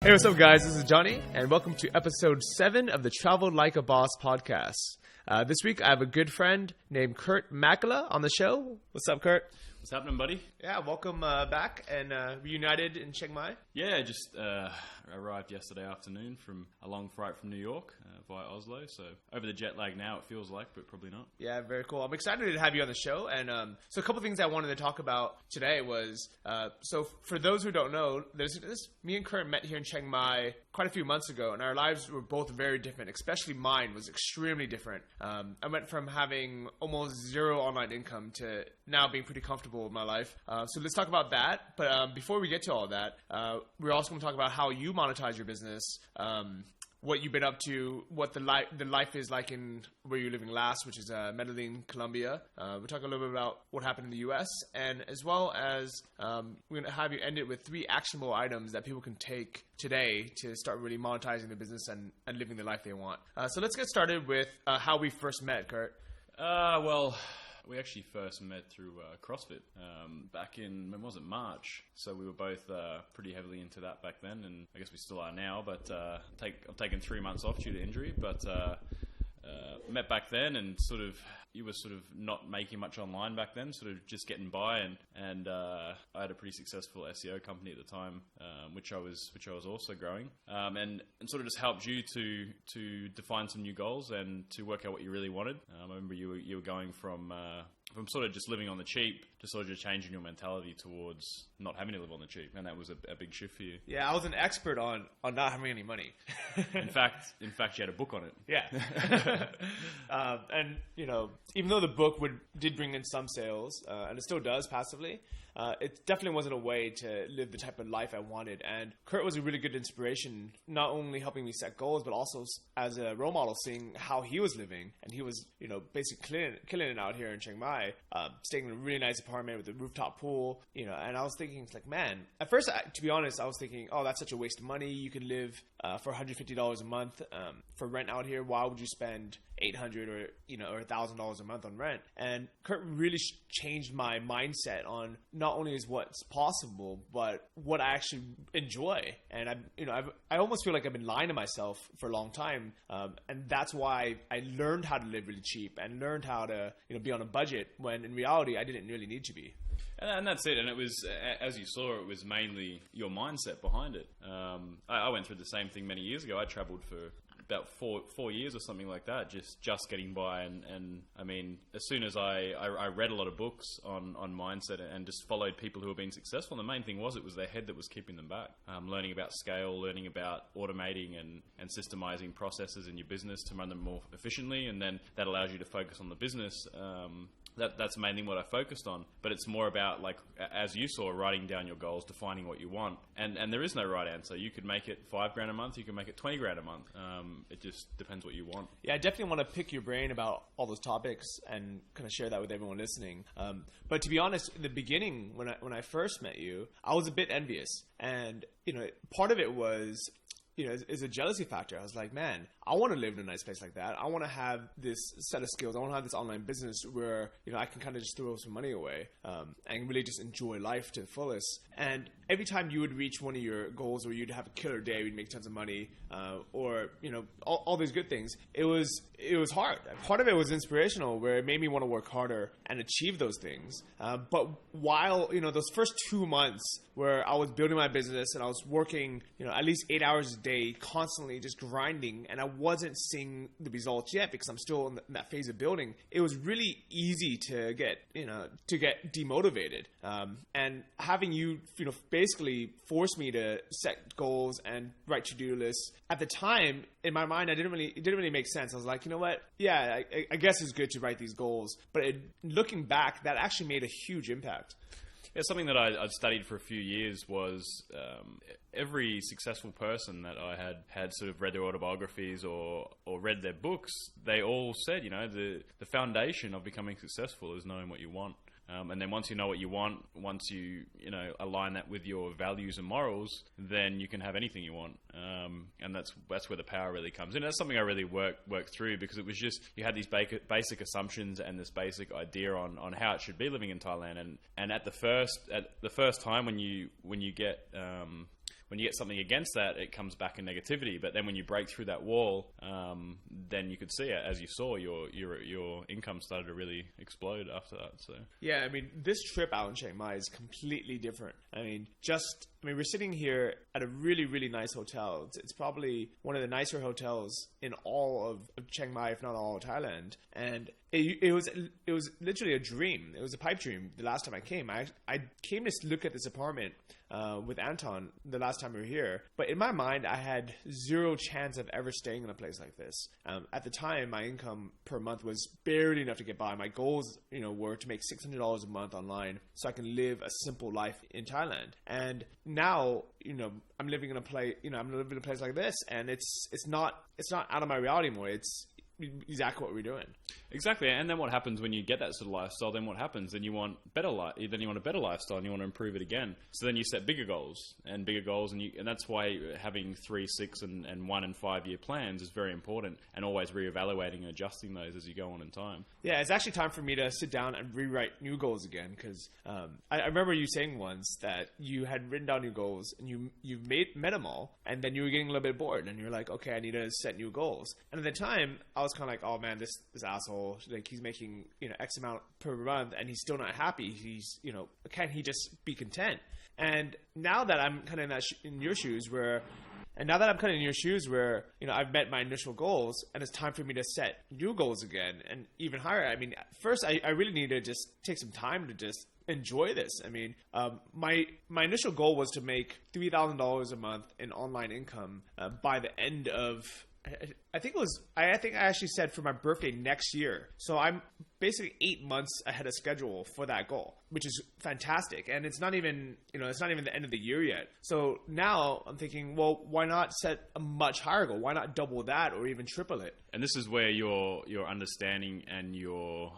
Hey, what's up, guys? This is Johnny, and welcome to episode 7 of the Travel Like a Boss podcast. This week, I have a good friend named Kurt Mäkelä on the show. What's up, Kurt? What's happening, buddy? Yeah, welcome back and reunited in Chiang Mai. Yeah, just arrived yesterday afternoon from a long flight from New York via Oslo. So over the jet lag now, it feels like, but probably not. Yeah, very cool. I'm excited to have you on the show. And so a couple things I wanted to talk about today was, so for those who don't know, me and Kurt met here in Chiang Mai quite a few months ago, and our lives were both very different, especially mine was extremely different. I went from having almost zero online income to now being pretty comfortable with my life. So let's talk about that. But before we get to all that, we're also going to talk about how you monetize your business, what you've been up to, what the life is like in where you're living last, which is Medellín, Colombia. We'll talk a little bit about what happened in the U.S., and as well as we're going to have you end it with 3 actionable items that people can take today to start really monetizing their business and living the life they want. So let's get started with how we first met, Kurt. Well, we actually first met through CrossFit back in, when was it, March? So we were both pretty heavily into that back then, and I guess we still are now, but I've taken 3 months off due to injury, but met back then, and sort of, you were sort of not making much online back then, sort of just getting by, and I had a pretty successful SEO company at the time, which I was also growing, and sort of just helped you to define some new goals and to work out what you really wanted. I remember you were going from sort of just living on the cheap to sort of just changing your mentality towards not having to live on the cheap, and that was a big shift for you. Yeah, I was an expert on not having any money. In fact, you had a book on it. Yeah. And, you know, even though the book did bring in some sales, and it still does passively, it definitely wasn't a way to live the type of life I wanted. And Kurt was a really good inspiration, not only helping me set goals, but also as a role model, seeing how he was living. And he was, you know, basically killing it out here in Chiang Mai, staying in a really nice apartment with a rooftop pool, you know. And I was thinking, it's like, man, at first, to be honest, I was thinking, oh, that's such a waste of money. You can live for $150 a month for rent out here. Why would you spend $800 or $1,000 a month on rent? And Kurt really changed my mindset on not only is what's possible, but what I actually enjoy. And I almost feel like I've been lying to myself for a long time, and that's why I learned how to live really cheap and learned how to be on a budget, when in reality I didn't really need to be. And that's it. And it was, as you saw, it was mainly your mindset behind it. I went through the same thing many years ago. I traveled for about four years or something like that, just getting by. And I mean, as soon as I read a lot of books on mindset and just followed people who have been successful, and the main thing was, it was their head that was keeping them back. Learning about scale, learning about automating and systemizing processes in your business to run them more efficiently, and then that allows you to focus on the business. That's mainly what I focused on, but it's more about, like, as you saw, writing down your goals, defining what you want, and there is no right answer. You could make it $5,000 a month, you can make it $20,000 a month. It just depends what you want. Yeah, I definitely want to pick your brain about all those topics and kind of share that with everyone listening. But to be honest, in the beginning, when I first met you, I was a bit envious, and part of it was, is a jealousy factor. I was like, man, I want to live in a nice place like that. I want to have this set of skills. I want to have this online business where, I can kind of just throw some money away and really just enjoy life to the fullest. And every time you would reach one of your goals, where you'd have a killer day, you'd make tons of money, or, all these good things, it was hard. Part of it was inspirational, where it made me want to work harder and achieve those things. But while, those first 2 months where I was building my business and I was working, at least 8 hours a day, constantly just grinding, and I wasn't seeing the results yet because I'm still in that phase of building, it was really easy to get demotivated. And having you, basically force me to set goals and write to-do lists. At the time, in my mind, it didn't really make sense. I was like, you know what? Yeah, I guess it's good to write these goals. But looking back, that actually made a huge impact. Yeah, something that I'd studied for a few years was every successful person that I had sort of read their autobiographies or read their books, they all said, the foundation of becoming successful is knowing what you want. And then once you know what you want, once you align that with your values and morals, then you can have anything you want. And that's where the power really comes in. That's something I really worked through, because it was just, you had these basic assumptions and this basic idea on how it should be living in Thailand. And at the first time when you get when you get something against that, it comes back in negativity. But then when you break through that wall, then you could see it. As you saw, your income started to really explode after that. So yeah, I mean, this trip out in Chiang Mai is completely different. I mean, we're sitting here at a really, really nice hotel. It's probably one of the nicer hotels in all of Chiang Mai, if not all of Thailand. And it was literally a dream. It was a pipe dream. The last time I came, I came to look at this apartment with Anton the last time we were here. But in my mind, I had zero chance of ever staying in a place like this. At the time, my income per month was barely enough to get by. My goals, were to make $600 a month online so I can live a simple life in Thailand. And now, I'm living in a place, I'm living in a place like this, and it's not out of my reality anymore. It's exactly what we're doing. Exactly. And then what happens when you get that sort of lifestyle? Then what happens? Then you want a better lifestyle, and you want to improve it again. So then you set bigger goals, and that's why having 3, 6, and 1 and 5 year plans is very important, and always reevaluating and adjusting those as you go on in time. Yeah, it's actually time for me to sit down and rewrite new goals again, because I remember you saying once that you had written down new goals and you've met them all, and then you were getting a little bit bored, and you're like, okay, I need to set new goals. And at the time, I was kind of like, oh man, this asshole, like, he's making X amount per month and he's still not happy. He's can't he just be content? And now that I'm kind of in your shoes where I've met my initial goals, and it's time for me to set new goals again and even higher. I mean, first I really need to just take some time to just enjoy this. I mean, my initial goal was to make $3,000 a month in online income by the end of, I think I actually said for my birthday next year. So I'm basically 8 months ahead of schedule for that goal, which is fantastic. And it's not even the end of the year yet. So now I'm thinking, well, why not set a much higher goal? Why not double that or even triple it? And this is where your understanding and your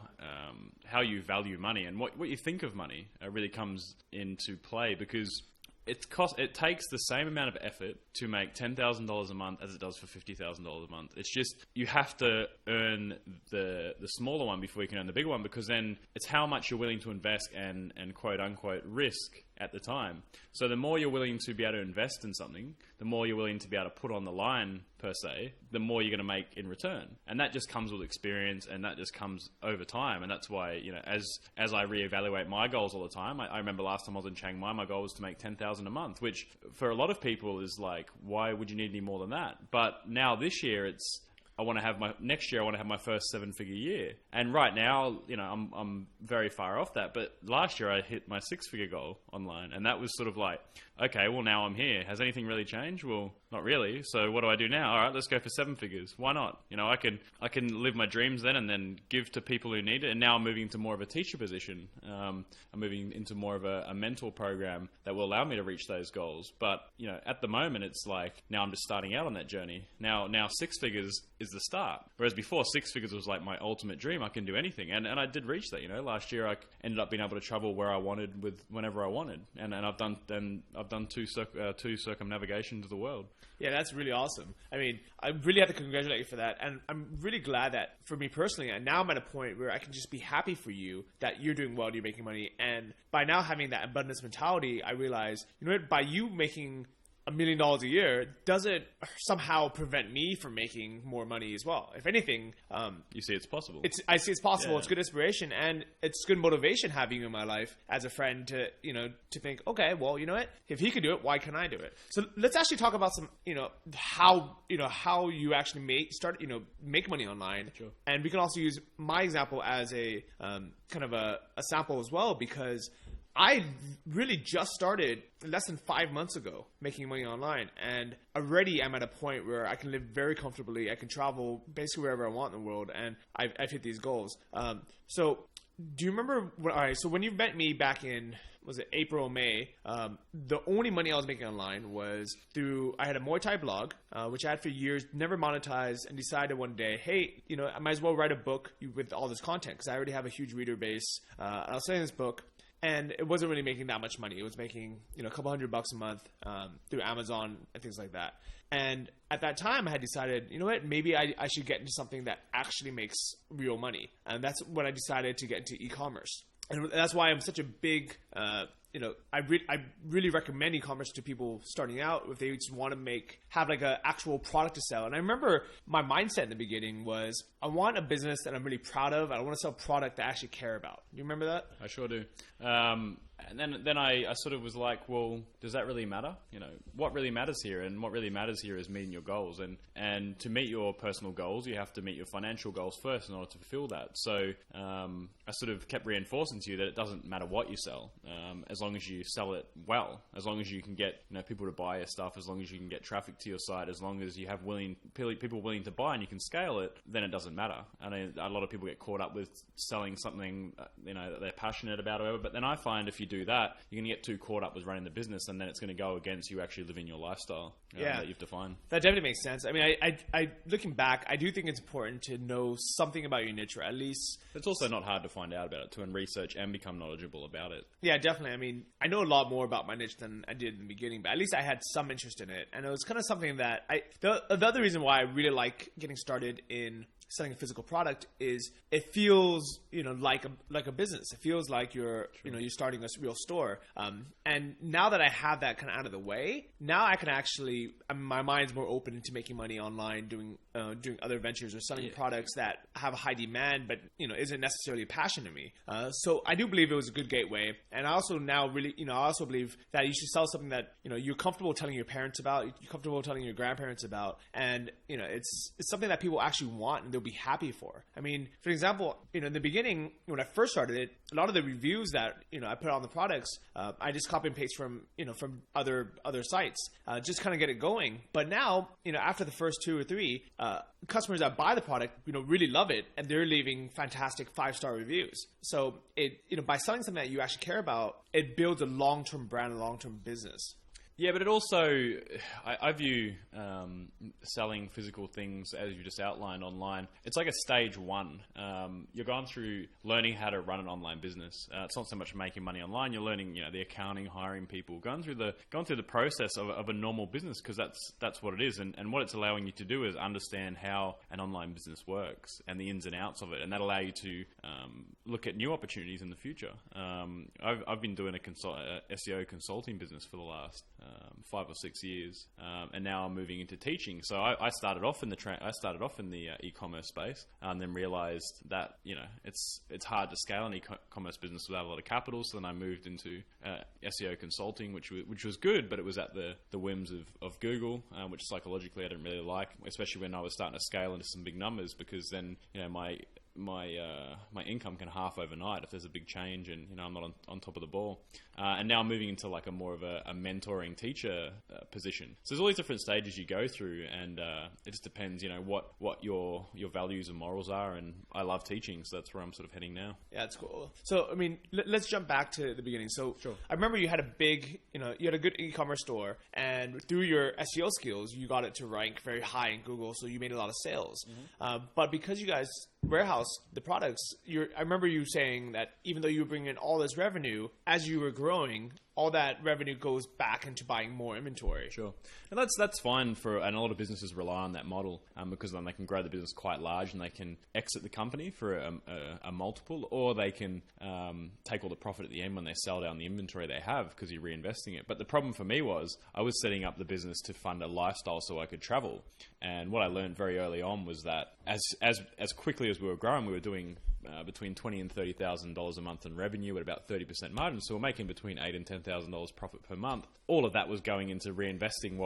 how you value money and what you think of money really comes into play, because it takes the same amount of effort to make $10,000 a month as it does for $50,000 a month. It's just you have to earn the smaller one before you can earn the bigger one, because then it's how much you're willing to invest and quote unquote risk at the time. So the more you're willing to be able to invest in something, the more you're willing to be able to put on the line, per se, the more you're going to make in return. And that just comes with experience, and that just comes over time. And that's why, as I reevaluate my goals all the time, I remember last time I was in Chiang Mai, my goal was to make $10,000 a month, which for a lot of people is like, why would you need any more than that? But now this year, next year I want to have my first 7-figure year. And right now, I'm very far off that. But last year I hit my 6-figure goal online. And that was sort of like, okay, well, now I'm here. Has anything really changed? Well, not really. So what do I do now? All right, let's go for 7 figures. Why not? I can live my dreams then and then give to people who need it. And now I'm moving into more of a teacher position. I'm moving into more of a mentor program that will allow me to reach those goals. But, at the moment, it's like, now I'm just starting out on that journey. Now 6 figures is the start. Whereas before, 6 figures was like my ultimate dream. I can do anything. And I did reach that, Last year I ended up being able to travel where I wanted whenever I wanted. And I've done two circumnavigations of the world. Yeah, that's really awesome. I mean, I really have to congratulate you for that. And I'm really glad that, for me personally, and now I'm at a point where I can just be happy for you that you're doing well, you're making money. And by now having that abundance mentality, I realize, by you making $1 million a year doesn't somehow prevent me from making more money as well. If anything, you see it's possible. I see it's possible. Yeah. It's good inspiration, and it's good motivation having you in my life as a friend to think, okay, well, you know what? If he can do it, why can't I do it? So let's actually talk about some, how you actually make money online. Sure. And we can also use my example as a kind of a sample as well, because I really just started less than 5 months ago making money online, and already I'm at a point where I can live very comfortably. I can travel basically wherever I want in the world, and I've hit these goals. So do you remember so when you met me back in, was it April, May, the only money I was making online was I had a Muay Thai blog, which I had for years, never monetized, and decided one day, hey, I might as well write a book with all this content, because I already have a huge reader base. And I was selling this book, and it wasn't really making that much money. It was making, a couple $100 a month through Amazon and things like that. And at that time, I had decided, maybe I should get into something that actually makes real money. And that's when I decided to get into e-commerce. And that's why I'm such a big I really recommend e-commerce to people starting out if they just want to have like an actual product to sell. And I remember my mindset in the beginning was, I want a business that I'm really proud of. I want to sell a product that I actually care about. You remember that? I sure do. And then I sort of was like, well, does that really matter? What really matters here? And what really matters here is meeting your goals. And to meet your personal goals, you have to meet your financial goals first in order to fulfill that. So I sort of kept reinforcing to you that it doesn't matter what you sell, as long as you sell it well, as long as you can get people to buy your stuff, as long as you can get traffic to your site, as long as you have people willing to buy and you can scale it, then it doesn't matter. I know a lot of people get caught up with selling something that they're passionate about or whatever, but then I find if you do that, you're going to get too caught up with running the business, and then it's going to go against you actually living your lifestyle that you've defined. That definitely makes sense. I mean, I looking back, I do think it's important to know something about your niche, or at least... It's also not hard to find out about it too, and research and become knowledgeable about it. Yeah, definitely. I mean, I know a lot more about my niche than I did in the beginning, but at least I had some interest in it. And it was kind of something that the other reason why I really like getting started in selling a physical product is it feels, like a business. It feels like you're starting a real store. And now that I have that kind of out of the way, now I can actually, my mind's more open to making money online, doing other ventures or selling products that have a high demand, but, isn't necessarily a passion to me. So I do believe it was a good gateway. And I also now really, I also believe that you should sell something that, you're comfortable telling your parents about, you're comfortable telling your grandparents about, and, it's something that people actually want and they'll be happy for. I mean, for example, in the beginning, when I first started it, a lot of the reviews that, I put on the products, I just copy and paste from other sites, just kind of get it going. But now, after the first 2 or 3, customers that buy the product, really love it, and they're leaving fantastic 5-star reviews. So by selling something that you actually care about, it builds a long-term brand, a long-term business. Yeah, but it also, I view selling physical things, as you just outlined online, it's like a stage 1. You're going through learning how to run an online business. It's not so much making money online. You're learning, the accounting, hiring people, going through the process of a normal business, because that's what it is. And what it's allowing you to do is understand how an online business works and the ins and outs of it, and that allow you to look at new opportunities in the future. I've been doing a SEO consulting business for the last 5 or 6 years, and now I'm moving into teaching. So I started off in the e-commerce space, and then realized that it's hard to scale an e-commerce business without a lot of capital. So then I moved into SEO consulting, which was good, but it was at the whims of Google, which psychologically I didn't really like, especially when I was starting to scale into some big numbers, because then my income can halve overnight if there's a big change and I'm not on top of the ball. And now I'm moving into like a more of a mentoring teacher position. So there's all these different stages you go through, and it just depends, what your values and morals are. And I love teaching, so that's where I'm sort of heading now. Yeah, that's cool. So I mean, let's jump back to the beginning. So sure. I remember you had a good e-commerce store, and through your SEO skills, you got it to rank very high in Google. So you made a lot of sales. Mm-hmm. But because you guys warehouse the products, I remember you saying that even though you were bringing in all this revenue, as you were growing, all that revenue goes back into buying more inventory. Sure. And that's fine and a lot of businesses rely on that model, because then they can grow the business quite large and they can exit the company for a multiple, or they can take all the profit at the end when they sell down the inventory they have, because you're reinvesting it. But the problem for me was I was setting up the business to fund a lifestyle so I could travel. And what I learned very early on was that as quickly as we were growing, we were doing between $20,000 and $30,000 a month in revenue at about 30% margin. So we're making between $8,000 and $10,000 profit per month. All of that was going into reinvesting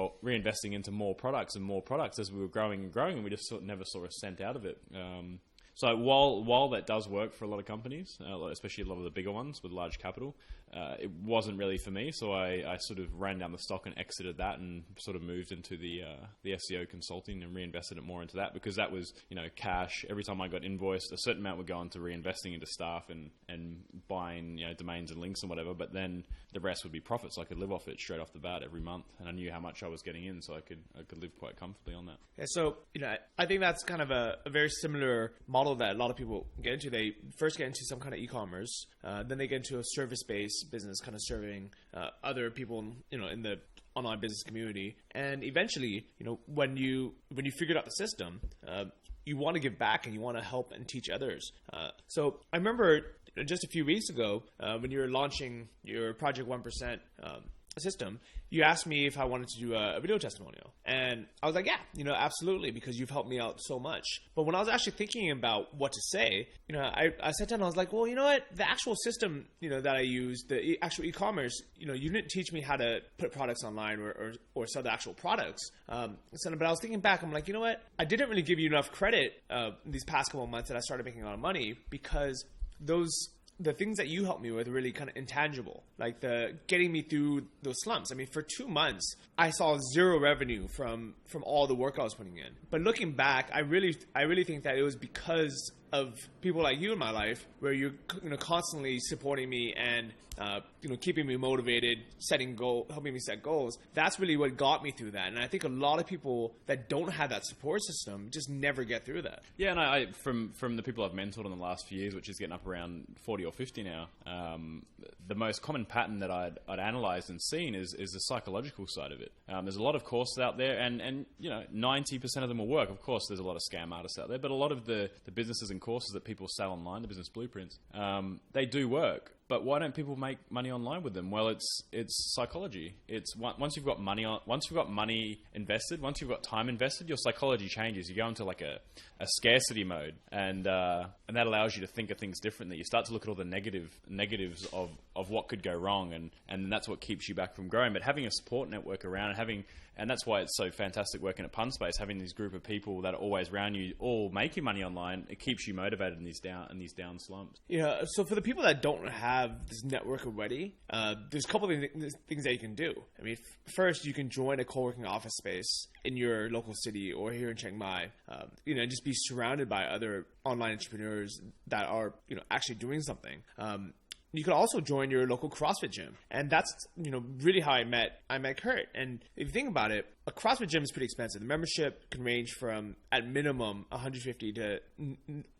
into more products as we were growing and growing, and we just never saw a cent out of it. So while that does work for a lot of companies, especially a lot of the bigger ones with large capital, it wasn't really for me. So I sort of ran down the stock and exited that, and sort of moved into the SEO consulting and reinvested it more into that, because that was cash. Every time I got invoiced, a certain amount would go into reinvesting into staff and buying domains and links and whatever. But then the rest would be profit, so I could live off it straight off the bat every month, and I knew how much I was getting in, so I could live quite comfortably on that. Yeah, so I think that's kind of a very similar model that a lot of people get into. They first get into some kind of e-commerce, then they get into a service-based business, kind of serving other people, in the online business community, and eventually, when you figured out the system, you want to give back and you want to help and teach others. So I remember just a few weeks ago, when you were launching your Project 1% system, you asked me if I wanted to do a video testimonial. And I was like, yeah, absolutely, because you've helped me out so much. But when I was actually thinking about what to say, I sat down and I was like, well, you know what? The actual system, that I use, the actual e-commerce, you didn't teach me how to put products online or sell the actual products. But I was thinking back, I'm like, you know what? I didn't really give you enough credit these past couple of months that I started making a lot of money, because the things that you helped me with are really kind of intangible, like the getting me through those slumps. I mean, for 2 months, I saw zero revenue from all the work I was putting in. But looking back, I really think that it was because of people like you in my life, where you're constantly supporting me and keeping me motivated, helping me set goals. That's really what got me through that. And I think a lot of people that don't have that support system just never get through that. Yeah, and I from the people I've mentored in the last few years, which is getting up around 40 or 50 now, the most common pattern that I'd analysed and seen is the psychological side of it. There's a lot of courses out there, and 90% of them will work. Of course, there's a lot of scam artists out there, but a lot of the businesses and courses that people sell online, the business blueprints, they do work. But why don't people make money online with them? Well, it's psychology. It's once you've got money invested, once you've got time invested, your psychology changes. You go into like a scarcity mode, and that allows you to think of things differently. You start to look at all the negatives of what could go wrong, and that's what keeps you back from growing. But having a support network around, and that's why it's so fantastic working at Punspace, having this group of people that are always around you, all making money online, it keeps you motivated in these down slumps. Yeah. So for the people that don't have this network already, there's a couple of things that you can do. I mean, first, you can join a co-working office space in your local city or here in Chiang Mai. Just be surrounded by other online entrepreneurs that are actually doing something. You could also join your local CrossFit gym. And that's, really how I met Kurt. And if you think about it, a CrossFit gym is pretty expensive. The membership can range from, at minimum, $150 to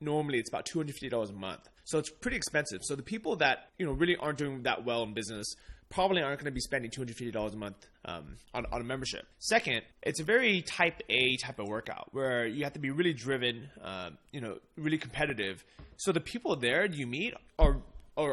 normally it's about $250 a month. So it's pretty expensive. So the people that, really aren't doing that well in business probably aren't going to be spending $250 a month on a membership. Second, it's a very type A type of workout where you have to be really driven, really competitive. So the people there you meet are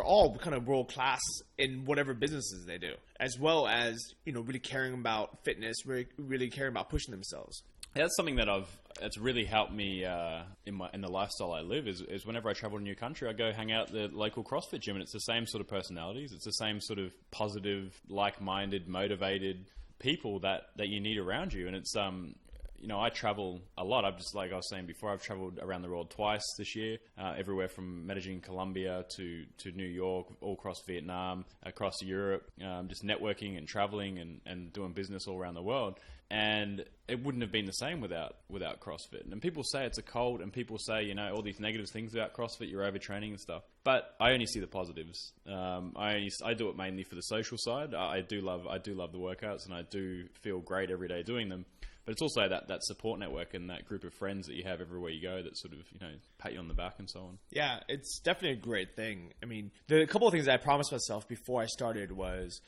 all kind of world class in whatever businesses they do, as well as really caring about fitness, really caring about pushing themselves. That's something that's really helped me in the lifestyle I live. Is whenever I travel to a new country, I go hang out at the local CrossFit gym, and it's the same sort of personalities. It's the same sort of positive, like-minded, motivated people that you need around you, and it's I travel a lot. Like I was saying before, I've traveled around the world twice this year, everywhere from Medellín, Colombia to New York, all across Vietnam, across Europe, just networking and traveling and doing business all around the world. And it wouldn't have been the same without CrossFit. And people say it's a cult, and people say, all these negative things about CrossFit, you're overtraining and stuff. But I only see the positives. I do it mainly for the social side. I do love the workouts, and I do feel great every day doing them. But it's also that support network and that group of friends that you have everywhere you go that sort of, pat you on the back and so on. Yeah, it's definitely a great thing. I mean, the couple of things that I promised myself before I started was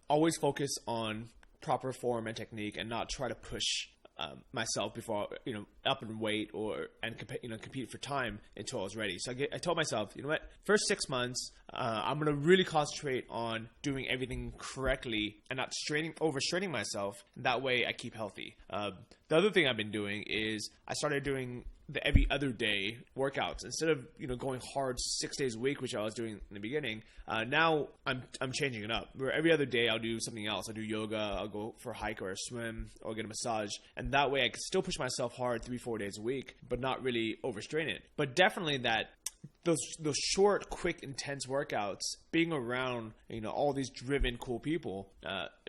always focus on proper form and technique and not try to push myself before up in weight and compete for time until I was ready. So I told myself, first 6 months I'm going to really concentrate on doing everything correctly and not overstraining myself. That way I keep healthy. The other thing I've been doing is I started doing the every other day workouts instead of going hard 6 days a week, which I was doing in the beginning. Now I'm changing it up. Where every other day I'll do something else. I'll do yoga. I'll go for a hike or a swim or get a massage, and that way I can still push myself hard 3-4 days a week, but not really overstrain it. But definitely those short, quick, intense workouts, being around all these driven, cool people,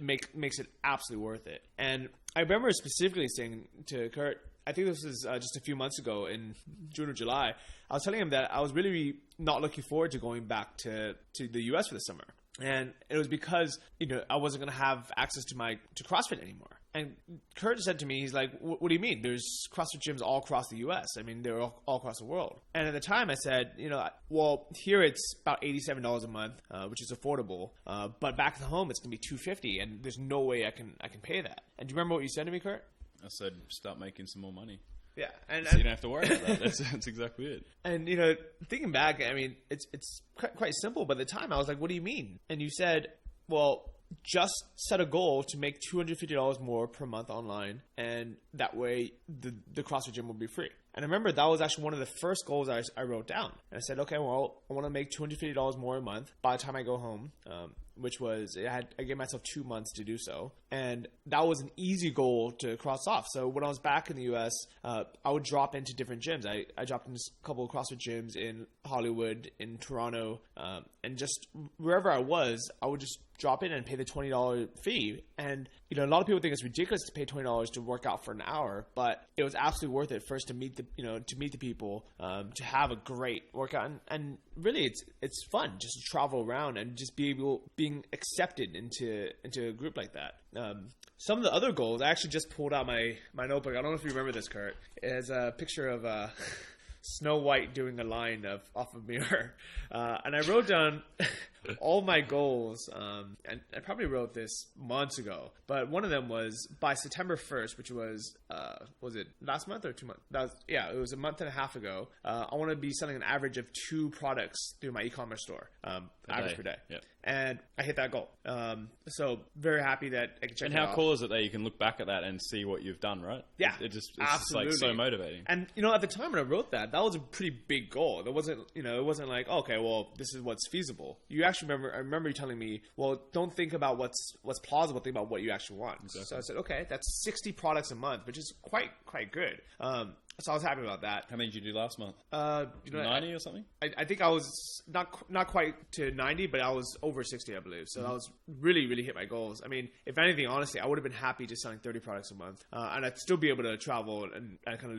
makes it absolutely worth it. And I remember specifically saying to Kurt, I think this was just a few months ago in June or July, I was telling him that I was really not looking forward to going back to the US for the summer. And it was because, I wasn't going to have access to CrossFit anymore. And Kurt said to me, he's like, what do you mean? There's CrossFit gyms all across the US. I mean, they're all across the world. And at the time I said, well, here it's about $87 a month, which is affordable. But back at home, it's going to be $250, and there's no way I can pay that. And do you remember what you said to me, Kurt? I said, start making some more money. Yeah, and So you don't have to worry about that. That's exactly it. And thinking back, I mean, it's quite simple. But at the time, I was like, "What do you mean?" And you said, "Well, just set a goal to make $250 more per month online, and that way the CrossFit gym will be free." And I remember that was actually one of the first goals I wrote down. And I said, "Okay, well, I want to make $250 more a month by the time I go home." Which was, I gave myself 2 months to do so. And that was an easy goal to cross off. So when I was back in the U.S., I would drop into different gyms. I dropped into a couple of CrossFit gyms in Hollywood, in Toronto, and just wherever I was, I would just drop in and pay the $20 fee. And, a lot of people think it's ridiculous to pay $20 to work out for an hour, but it was absolutely worth it first to meet the people, to have a great workout. And really it's fun just to travel around and just being accepted into a group like that. Some of the other goals, I actually just pulled out my notebook. I don't know if you remember this, Kurt. It has a picture of Snow White doing a line off a mirror. And I wrote down all my goals, and I probably wrote this months ago, but one of them was by September 1st, which was it last month or 2 months? It was a month and a half ago. I want to be selling an average of 2 products through my e-commerce store, average per day. Yep. And I hit that goal. So very happy that I can check it out. And how cool is it that you can look back at that and see what you've done, right? Yeah, it's just like so motivating. And at the time when I wrote that was a pretty big goal. It wasn't like, okay, well, this is what's feasible. You actually I remember you telling me, well, don't think about what's plausible, think about what you actually want. Exactly. So I said, okay, that's 60 products a month, which is quite good. So I was happy about that. How many did you do last month? 90 or something? I think I was not quite to 90, but I was over 60, I believe. So that was really, really hit my goals. I mean, if anything, honestly, I would have been happy just selling 30 products a month. And I'd still be able to travel and kind of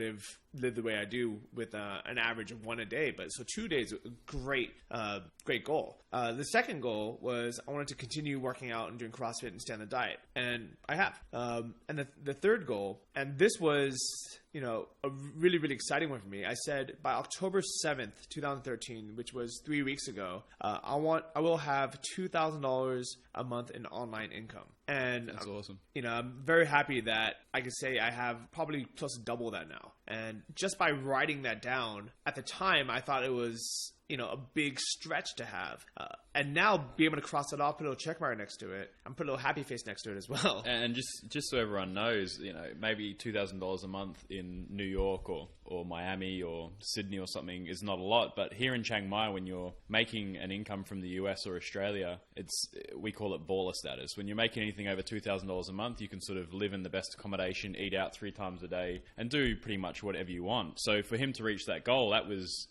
live the way I do with an average of 1 a day. But so 2 days, great goal. The second goal was I wanted to continue working out and doing CrossFit and stay on the diet. And I have. And the third goal, and this was a really, really exciting one for me. I said by October 7th, 2013, which was 3 weeks ago, I will have $2,000 a month in online income. And that's awesome. I'm very happy that I can say I have probably close to double that now. And just by writing that down, at the time, I thought it was a big stretch to have. And now be able to cross it off, put a little check mark next to it, and put a little happy face next to it as well. And just so everyone knows, maybe $2,000 a month in New York or Miami or Sydney or something is not a lot. But here in Chiang Mai, when you're making an income from the US or Australia, we call it baller status. When you're making anything over $2,000 a month, you can sort of live in the best accommodation, eat out 3 times a day, and do pretty much whatever you want. So for him to reach that goal, that was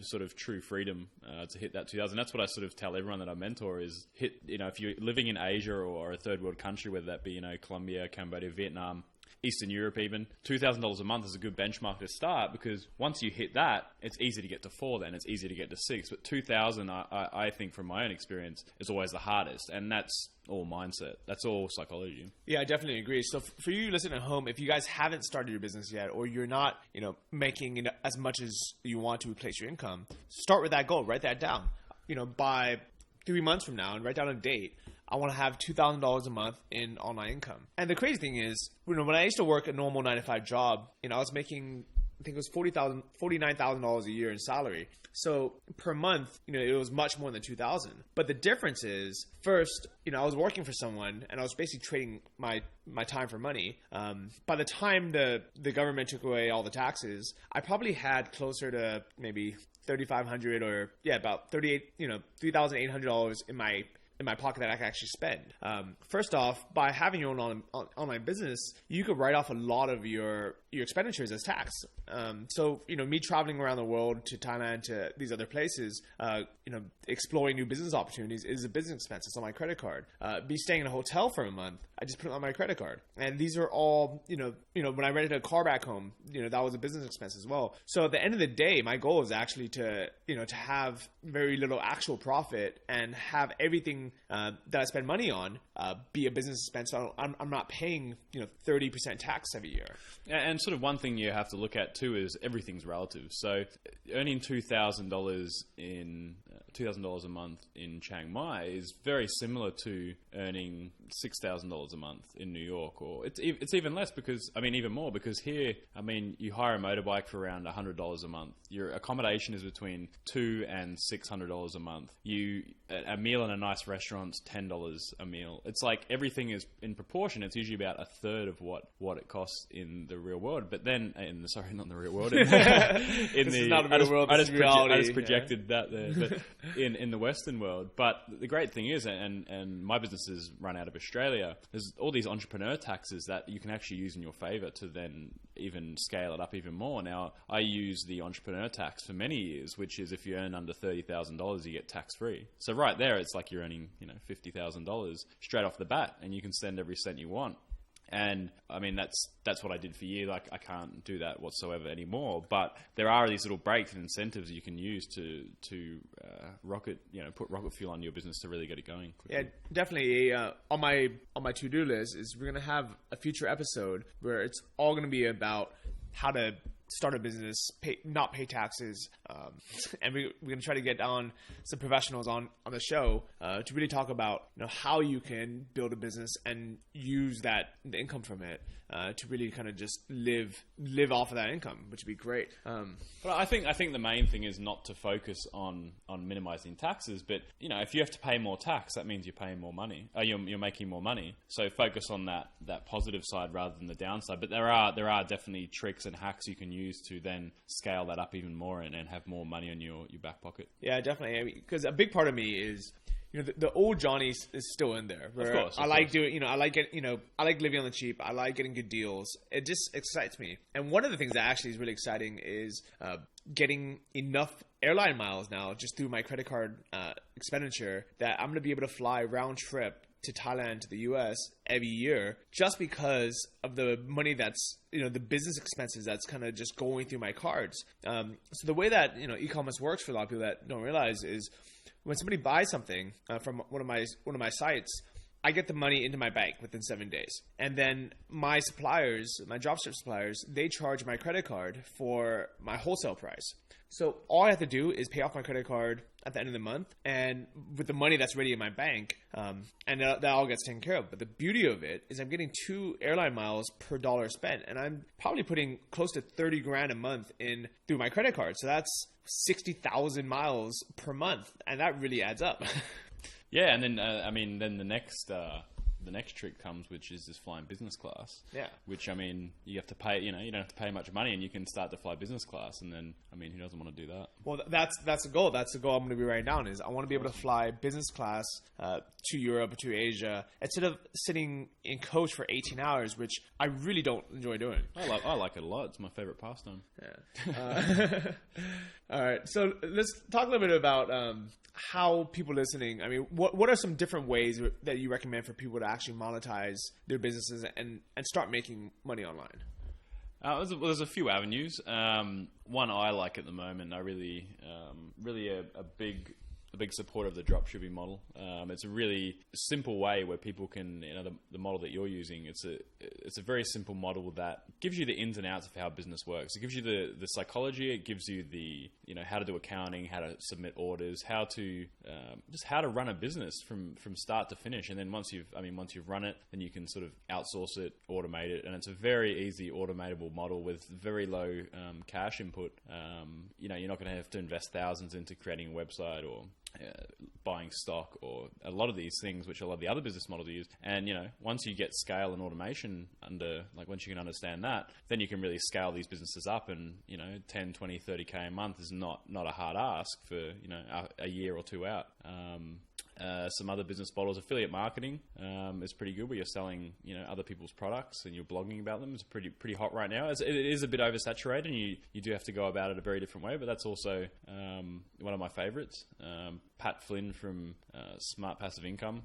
sort of true freedom to hit that 2,000. That's what I sort of tell everyone that I mentor is hit. If you're living in Asia or a third world country, whether that be Colombia, Cambodia, Vietnam, Eastern Europe even, $2,000 a month is a good benchmark to start, because once you hit that, it's easy to get to 4 then, it's easy to get to 6. But 2,000, I think from my own experience, is always the hardest. And that's all mindset. That's all psychology. Yeah, I definitely agree. So for you listening at home, if you guys haven't started your business yet, or you're not, making as much as you want to replace your income, start with that goal. Write that down. By 3 months from now, and write down a date. I want to have $2,000 a month in online income. And the crazy thing is, when I used to work a normal 9-to-5 job, I was making, I think it was $49,000 a year in salary. So per month, it was much more than $2,000. But the difference is, first, I was working for someone and I was basically trading my time for money. By the time the government took away all the taxes, I probably had closer to maybe $3,500 or about $3,800 in my pocket that I can actually spend. First off, by having your own online business, you could write off a lot of your expenditures as tax. So, me traveling around the world to Thailand, to these other places, exploring new business opportunities is a business expense. It's on my credit card. Me staying in a hotel for a month, I just put it on my credit card. And these are all, when I rented a car back home, that was a business expense as well. So at the end of the day, my goal is actually to have very little actual profit and have everything that I spend money on be a business expense. So I'm not paying 30% tax every year. And sort of one thing you have to look at too is everything's relative. So earning $2,000 in $2,000 a month in Chiang Mai is very similar to earning $6,000 a month in New York, or it's even less because, even more because here, you hire a motorbike for around $100 a month. Your accommodation is between $200 and $600 a month. A meal in a nice restaurant's $10 a meal. It's like everything is in proportion. It's usually about a third of what it costs in the real world. But then, sorry, not in the real world. This is not the real world. I just projected that there, but in the Western world. But the great thing is, and my business is run out of Australia, there's all these entrepreneur taxes that you can actually use in your favor to then even scale it up even more. Now, I use the entrepreneur tax for many years, which is if you earn under $30,000, you get tax free. So right there, it's like you're earning, $50,000 straight off the bat, and you can spend every cent you want. And that's what I did for years. Like, I can't do that whatsoever anymore. But there are these little breaks and incentives you can use to put rocket fuel on your business to really get it going quickly. Yeah, definitely. On my to-do list is we're gonna have a future episode where it's all gonna be about how to start a business, not pay taxes, and we're going to try to get on some professionals on the show to really talk about how you can build a business and use the income from it to really kind of just live off of that income, which would be great. But I think the main thing is not to focus on minimizing taxes, but if you have to pay more tax, that means you're paying more money. You're making more money. So focus on that positive side rather than the downside. But there are definitely tricks and hacks you can use to then scale that up even more and have more money in your back pocket. Yeah, definitely. Because a big part of me is, the old Johnny is still in there. Of course. I like doing, I like living on the cheap. I like getting good deals. It just excites me. And one of the things that actually is really exciting is getting enough airline miles now just through my credit card expenditure that I'm going to be able to fly round trip to Thailand, to the US every year, just because of the money that's, the business expenses that's kind of just going through my cards. So the way that, e-commerce works for a lot of people that don't realize is when somebody buys something from one of my sites, I get the money into my bank within 7 days. And then my suppliers, my dropship suppliers, they charge my credit card for my wholesale price. So all I have to do is pay off my credit card at the end of the month, and with the money that's already in my bank, and that all gets taken care of. But the beauty of it is I'm getting 2 airline miles per dollar spent, and I'm probably putting close to 30 grand a month in through my credit card. So that's 60,000 miles per month, and that really adds up. Yeah, and then then the next trick comes, which is this flying business class. Yeah. Which, you have to pay, you don't have to pay much money and you can start to fly business class. And then, who doesn't want to do that? Well, that's the goal. That's the goal I'm going to be writing down is I want to be able to fly business class to Europe, to Asia, instead of sitting in coach for 18 hours, which I really don't enjoy doing. I like it a lot. It's my favorite pastime. Yeah. All right. So let's talk a little bit about how people listening, what are some different ways that you recommend for people to actually monetize their businesses and start making money online? There's a few avenues. One I like at the moment, I really a big supporter of the dropshipping model. It's a really simple way where people can, the model that you're using, it's a very simple model that gives you the ins and outs of how business works. It gives you the psychology. It gives you the, how to do accounting, how to submit orders, how to run a business from start to finish. And then once you've run it, then you can sort of outsource it, automate it. And it's a very easy automatable model with very low cash input. You're not going to have to invest thousands into creating a website or buying stock or a lot of these things, which a lot of the other business models use. And, once you get scale and automation once you can understand that, then you can really scale these businesses up and, 10, 20, 30K a month is not a hard ask for, a year or two out. Some other business models, affiliate marketing is pretty good where you're selling, other people's products and you're blogging about them. It's pretty hot right now. It is a bit oversaturated and you do have to go about it a very different way, but that's also one of my favorites. Pat Flynn from Smart Passive Income,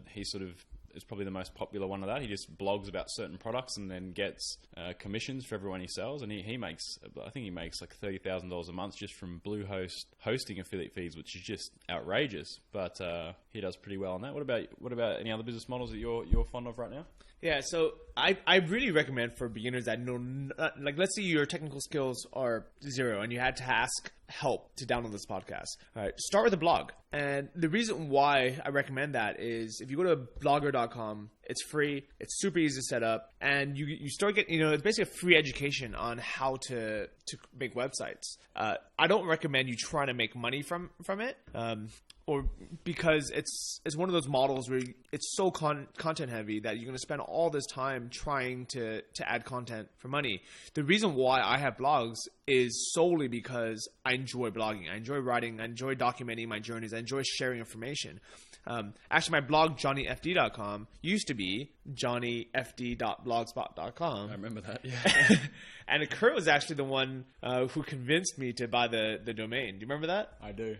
he sort of is probably the most popular one of that. He just blogs about certain products and then gets commissions for everyone he sells. And he makes, I think he makes like $30,000 a month just from Bluehost hosting affiliate fees, which is just outrageous. But he does pretty well on that. What about any other business models that you're fond of right now? Yeah, so I really recommend for beginners that know, like, let's say your technical skills are zero and you had to ask help to download this podcast. All right, start with a blog. And the reason why I recommend that is if you go to blogger.com, it's free, it's super easy to set up, and you start getting, it's basically a free education on how to make websites. I don't recommend you trying to make money from it. Or because it's one of those models where it's so content heavy that you're going to spend all this time trying to add content for money. The reason why I have blogs is solely because I enjoy blogging. I enjoy writing. I enjoy documenting my journeys. I enjoy sharing information. Actually, my blog, johnnyfd.com, used to be johnnyfd.blogspot.com. I remember that, yeah. And Kurt was actually the one who convinced me to buy the domain. Do you remember that? I do.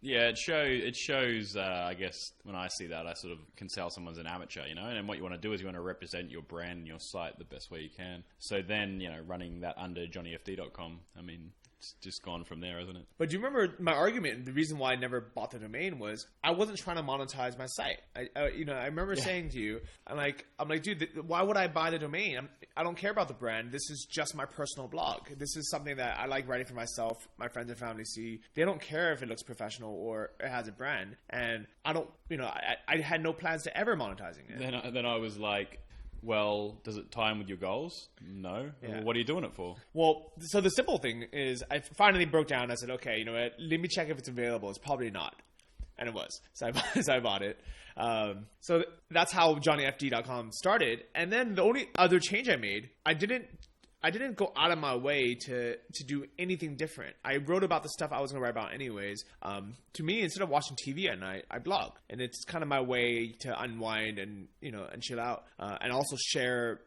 Yeah, it shows. I guess when I see that, I sort of can tell someone's an amateur, And what you want to do is you want to represent your brand and your site the best way you can. So then, running that under johnnyfd.com, I mean, it's just gone from there, isn't it? But do you remember my argument? The reason why I never bought the domain was I wasn't trying to monetize my site. I remember saying to you, I'm like, dude, why would I buy the domain? I don't care about the brand. This is just my personal blog. This is something that I like writing for myself. My friends and family see. They don't care if it looks professional or it has a brand. And I don't, I had no plans to ever monetizing it. Then I was like, well, does it tie in with your goals? No. Yeah. Well, what are you doing it for? Well, so the simple thing is I finally broke down. I said, okay, you know what? Let me check if it's available. It's probably not. And it was. So I bought it. So that's how johnnyfd.com started. And then the only other change I made, I didn't go out of my way to do anything different. I wrote about the stuff I was going to write about anyways. To me, instead of watching TV at night, I blog. And it's kind of my way to unwind and chill out. And also share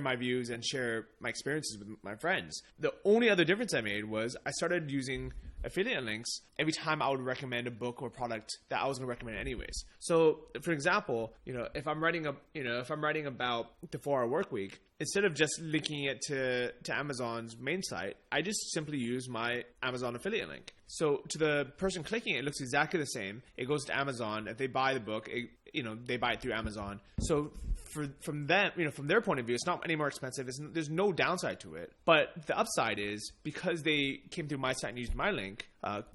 my views and share my experiences with my friends. The only other difference I made was I started using affiliate links every time I would recommend a book or product that I was going to recommend anyways. So, for example, if I'm writing about the 4-hour work week, instead of just linking it to Amazon's main site, I just simply use my Amazon affiliate link. So to the person clicking it, it looks exactly the same. It goes to Amazon. If they buy the book, they buy it through Amazon. So from them, from their point of view, it's not any more expensive. There's no downside to it. But the upside is because they came through my site and used my link,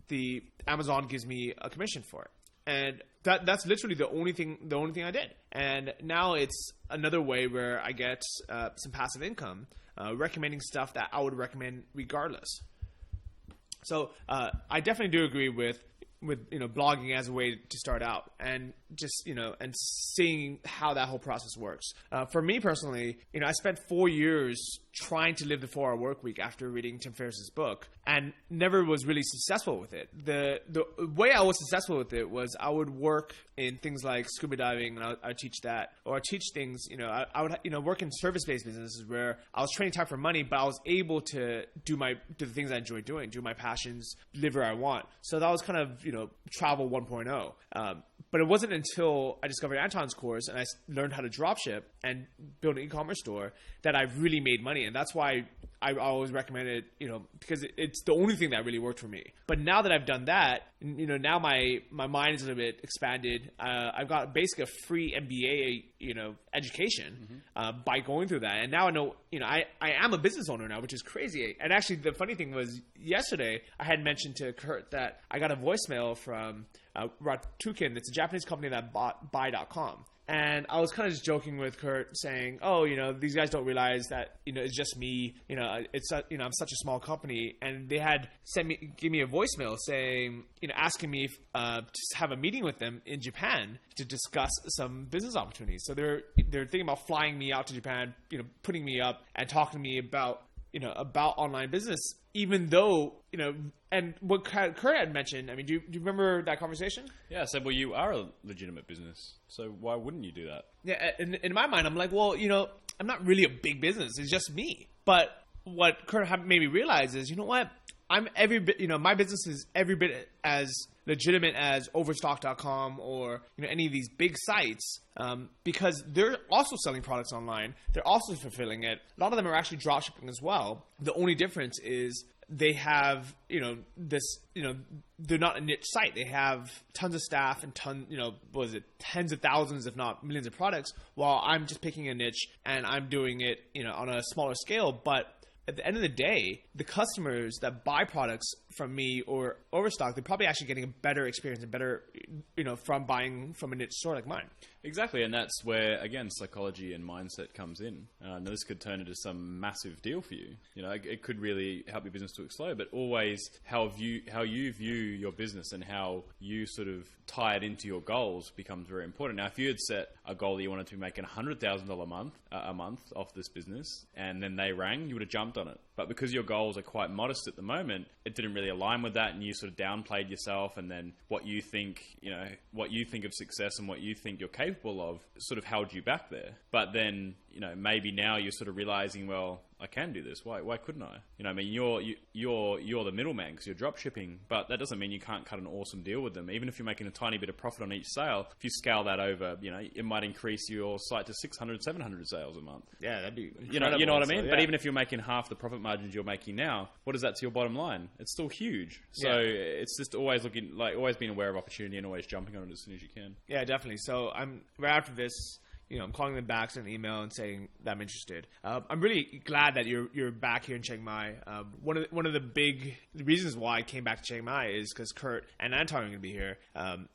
the Amazon gives me a commission for it. And that's literally the only thing I did. And now it's another way where I get some passive income, recommending stuff that I would recommend regardless. So I definitely do agree with blogging as a way to start out and just and seeing how that whole process works. For me personally, I spent 4 years trying to live the 4-hour work week after reading Tim Ferriss's book and never was really successful with it. The way I was successful with it was I would work in things like scuba diving and I would teach that, or I teach things, I would work in service-based businesses where I was training time for money, but I was able to do the things I enjoy doing, do my passions, live where I want. So that was kind of, travel 1.0. But it wasn't until I discovered Anton's course and I learned how to dropship and build an e-commerce store that I really made money. And that's why I always recommend it, because it's the only thing that really worked for me. But now that I've done that, now my mind is a little bit expanded. I've got basically a free MBA, education by going through that. And now I know, I am a business owner now, which is crazy. And actually, the funny thing was yesterday I had mentioned to Kurt that I got a voicemail from Ratukin. It's a Japanese company that bought Buy.com. And I was kind of just joking with Kurt saying, oh, these guys don't realize that, it's just me, it's, I'm such a small company. And they had give me a voicemail saying, asking me to have a meeting with them in Japan to discuss some business opportunities. So they're thinking about flying me out to Japan, putting me up and talking to me about online business, even though, and what Kurt had mentioned, I mean, do you remember that conversation? Yeah, I said, well, you are a legitimate business, so why wouldn't you do that? Yeah, in my mind, I'm like, well, I'm not really a big business. It's just me. But what Kurt made me realize is, what? I'm every bit, my business is every bit as legitimate as Overstock.com or, any of these big sites, because they're also selling products online. They're also fulfilling it. A lot of them are actually dropshipping as well. The only difference is they have, this, they're not a niche site. They have tons of staff and tens of thousands, if not millions of products, while I'm just picking a niche and I'm doing it, on a smaller scale. But at the end of the day, the customers that buy products from me or Overstock, they're probably actually getting a better experience and better, from buying from a niche store like mine. Exactly, and that's where, again, psychology and mindset comes in. Now, this could turn into some massive deal for you. It could really help your business to explode, but always how you view your business and how you sort of tie it into your goals becomes very important. Now, if you had set a goal that you wanted to be making $100,000 a month off this business, and then they rang, you would have jumped on it. But because your goals are quite modest at the moment, it didn't really align with that, and you sort of downplayed yourself, and then what you think of success and what you think you're capable of sort of held you back there. But then, maybe now you're sort of realizing, well, I can do this. Why couldn't I? You're the middleman because you're drop shipping, but that doesn't mean you can't cut an awesome deal with them. Even if you're making a tiny bit of profit on each sale, if you scale that over, it might increase your site to 600, 700 sales a month. Yeah, that'd be you know what I mean? So, yeah. But even if you're making half the profit margins you're making now, what is that to your bottom line? It's still huge. So it's just always always being aware of opportunity and always jumping on it as soon as you can. Yeah, definitely. So I'm right after this. I'm calling them back, sending an email and saying that I'm interested. I'm really glad that you're back here in Chiang Mai. One of the big reasons why I came back to Chiang Mai is because Kurt and Anton are going to be here,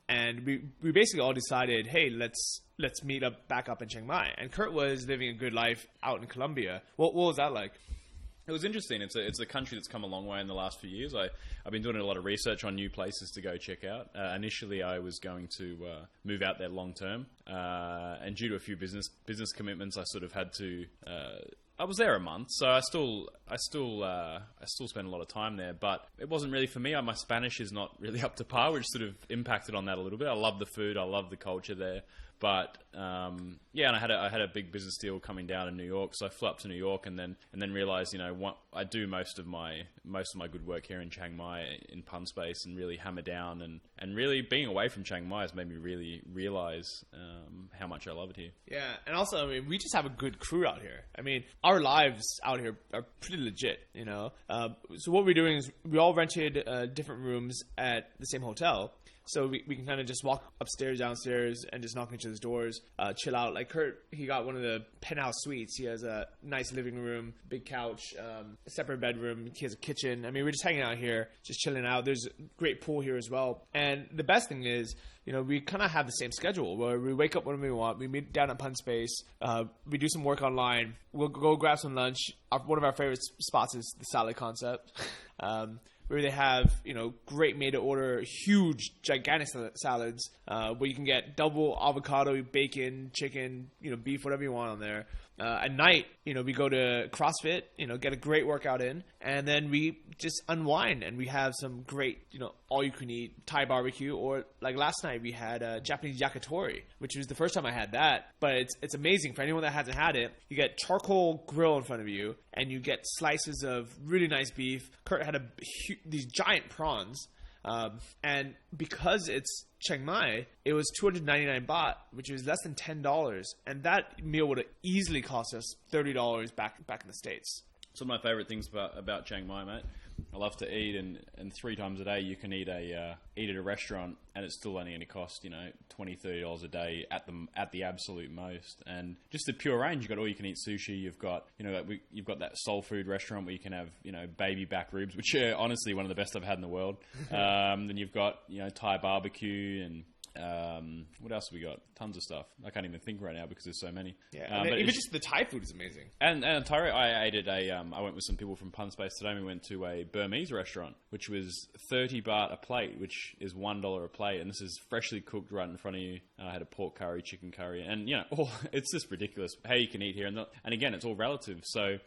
and we basically all decided, hey, let's meet back up in Chiang Mai. And Kurt was living a good life out in Colombia. What was that like? It was interesting. It's a country that's come a long way in the last few years. I've been doing a lot of research on new places to go check out. Initially, I was going to move out there long term, and due to a few business commitments, I sort of had to. I was there a month, so I still spent a lot of time there, but it wasn't really for me. My Spanish is not really up to par, which sort of impacted on that a little bit. I love the food, I love the culture there. But and I had a big business deal coming down in New York, so I flew up to New York and then realized, I do most of my good work here in Chiang Mai in pun space, and really hammer down and really being away from Chiang Mai has made me really realize how much I love it here. Yeah, and also, we just have a good crew out here. Our lives out here are pretty legit, So what we're doing is we all rented different rooms at the same hotel. So we can kind of just walk upstairs, downstairs, and just knock on each other's doors, chill out. Like Kurt, he got one of the penthouse suites. He has a nice living room, big couch, a separate bedroom. He has a kitchen. We're just hanging out here, just chilling out. There's a great pool here as well. And the best thing is, we kind of have the same schedule where we wake up when we want. We meet down at Pun Space. We do some work online. We'll go grab some lunch. One of our favorite spots is the Salad Concept. Where they have, great made-to-order, huge, gigantic salads, where you can get double avocado, bacon, chicken, beef, whatever you want on there. At night, we go to CrossFit, get a great workout in, and then we just unwind, and we have some great, all-you-can-eat Thai barbecue, or like last night we had Japanese yakitori, which was the first time I had that, but it's amazing for anyone that hasn't had it. You get charcoal grill in front of you, and you get slices of really nice beef. Kurt had these giant prawns. And because it's Chiang Mai, it was 299 baht, which was less than $10. And that meal would have easily cost us $30 back in the States. Some of my favorite things about Chiang Mai, mate. I love to eat, and 3 times a day you can eat at a restaurant, and it's still only going to cost $20-$30 a day at the absolute most. And just the pure range, you've got all you can eat sushi. You've got you've got that soul food restaurant where you can have baby back ribs, which are honestly one of the best I've had in the world. Then you've got Thai barbecue and. What else have we got? Tons of stuff. I can't even think right now because there's so many. Yeah, but even just the Thai food is amazing. And Thai, I ate at I went with some people from Pun Space today. We went to a Burmese restaurant, which was 30 baht a plate, which is $1 a plate, and this is freshly cooked right in front of you. I had a pork curry, chicken curry, and it's just ridiculous how you can eat here. And again, it's all relative. So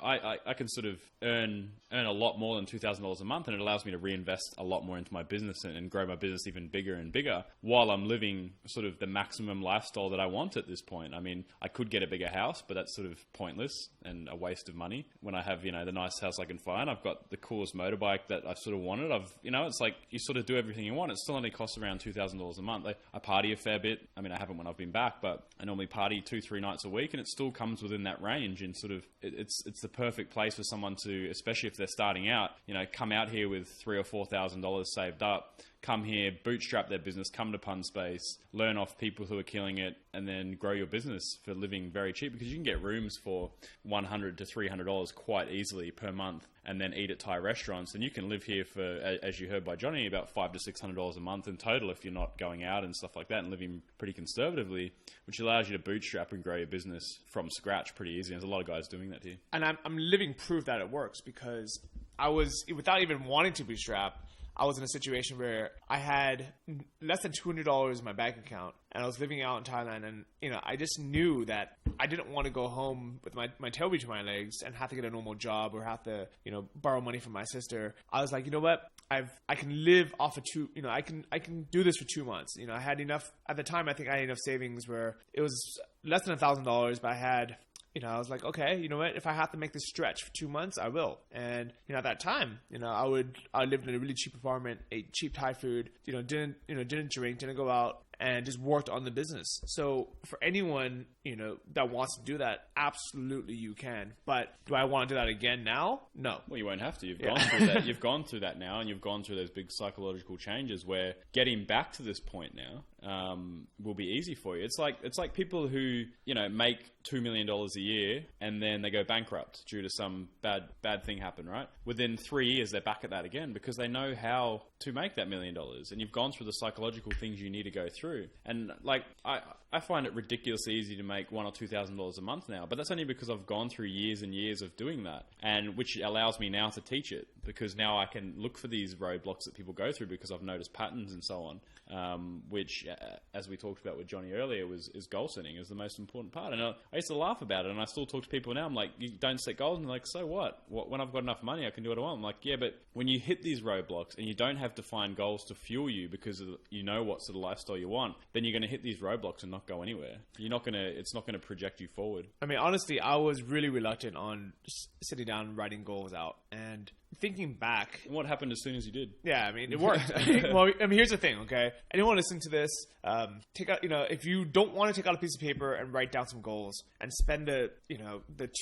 I can sort of earn a lot more than $2,000 a month, and it allows me to reinvest a lot more into my business and grow my business even bigger and bigger, while I'm living sort of the maximum lifestyle that I want at this point. I could get a bigger house, but that's sort of pointless and a waste of money when I have, the nice house I can find. I've got the coolest motorbike that I've sort of wanted. It's like you sort of do everything you want. It still only costs around $2,000 a month. I party a fair bit. bit. I mean, I haven't when I've been back, but I normally party 2-3 nights a week, and it still comes within that range. And sort of, it's the perfect place for someone to, especially if they're starting out, come out here with $3,000 or $4,000 saved up. Come here, bootstrap their business, come to Pun Space, learn off people who are killing it, and then grow your business for living very cheap, because you can get rooms for $100 to $300 quite easily per month, and then eat at Thai restaurants. And you can live here for, as you heard by Johnny, about $500 to $600 a month in total if you're not going out and stuff like that, and living pretty conservatively, which allows you to bootstrap and grow your business from scratch pretty easy. There's a lot of guys doing that here. And I'm living proof that it works, because I was, without even wanting to bootstrap, I was in a situation where I had less than $200 in my bank account, and I was living out in Thailand, and I just knew that I didn't want to go home with my tail between my legs and have to get a normal job or have to borrow money from my sister. I was like, you know what? I can live off of I can do this for 2 months. I had enough at the time. I think I had enough savings where it was less than $1,000, but I had. I was like, okay, you know what? If I have to make this stretch for 2 months, I will. And at that time, I lived in a really cheap apartment, ate cheap Thai food, didn't drink, didn't go out, and just worked on the business. So for anyone, that wants to do that, absolutely you can. But do I want to do that again now? No. Well, you won't have to. You've gone through that. You've gone through that now, and you've gone through those big psychological changes where getting back to this point now will be easy for you. It's like people who, make $2 million a year and then they go bankrupt due to some bad thing happen, right? Within 3 years, they're back at that again because they know how to make that $1 million. And you've gone through the psychological things you need to go through. And I find it ridiculously easy to make $1,000 or $2,000 a month now, but that's only because I've gone through years and years of doing that, and which allows me now to teach it, because now I can look for these roadblocks that people go through because I've noticed patterns and so on, which, as we talked about with Johnny earlier, is goal setting is the most important part. And I used to laugh about it, and I still talk to people now. I'm like, you don't set goals, and they're like, so what? When I've got enough money, I can do what I want. I'm like, yeah, but when you hit these roadblocks and you don't have defined goals to fuel you because what sort of lifestyle you want, then you're going to hit these roadblocks and not go anywhere. It's not going to project you forward. I mean, honestly, I was really reluctant on sitting down and writing goals out, and thinking back. And what happened as soon as you did? Yeah, I mean, it worked. Well, I mean, here's the thing, okay? Anyone listening to this, take out, if you don't want to take out a piece of paper and write down some goals and spend the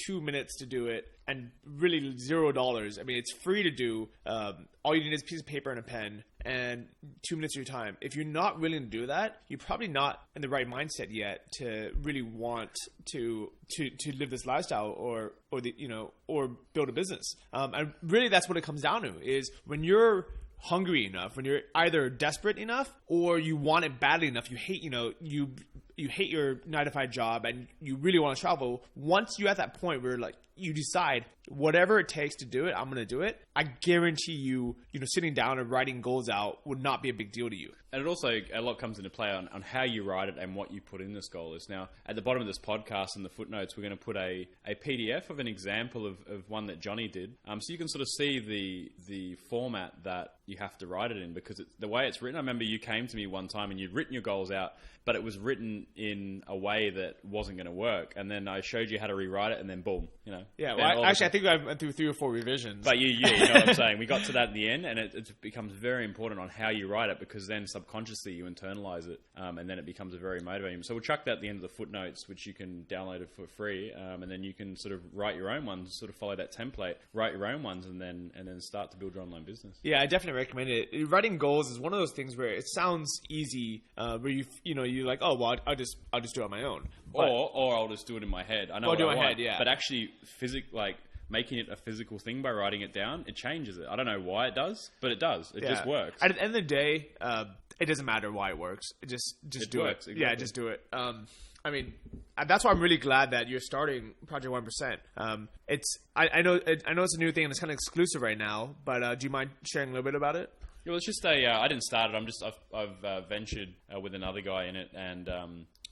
2 minutes to do it, and really $0. I mean, it's free to do. All you need is a piece of paper and a pen and 2 minutes of your time. If you're not willing to do that, you're probably not in the right mindset yet to really want to live this lifestyle or build a business. And really, that's what it comes down to, is when you're hungry enough, when you're either desperate enough or you want it badly enough, you hate you hate your 9-to-5 job and you really want to travel. Once you're at that point where you decide whatever it takes to do it, I'm going to do it. I guarantee you, sitting down and writing goals out would not be a big deal to you. And it also, a lot comes into play on how you write it and what you put in this goal is. Now, at the bottom of this podcast in the footnotes, we're going to put a PDF of an example of one that Johnny did. So you can sort of see the format that you have to write it in, because the way it's written. I remember you came to me one time and you'd written your goals out, but it was written in a way that wasn't going to work. And then I showed you how to rewrite it, and then boom, Yeah, well, I think I went through 3 or 4 revisions. But you know what I'm saying. We got to that in the end, and it becomes very important on how you write it, because then subconsciously you internalize it, and then it becomes a very motivating. So we'll chuck that at the end of the footnotes, which you can download it for free, and then you can sort of write your own ones, sort of follow that template, write your own ones, and then start to build your online business. Yeah, I definitely recommend it. Writing goals is one of those things where it sounds easy, where you're like, oh well, I'll just do it on my own, or I'll just do it in my head. I know what I want, head, yeah. But actually, making it a physical thing by writing it down, it changes it. I don't know why it does, but it does. It just works. At the end of the day, it doesn't matter why it works. Just do it. Exactly. Yeah, just do it. I mean, that's why I'm really glad that you're starting Project 1%. I know it's a new thing and it's kind of exclusive right now, but do you mind sharing a little bit about it? Yeah, well, it's just I didn't start it. I've ventured with another guy in it, and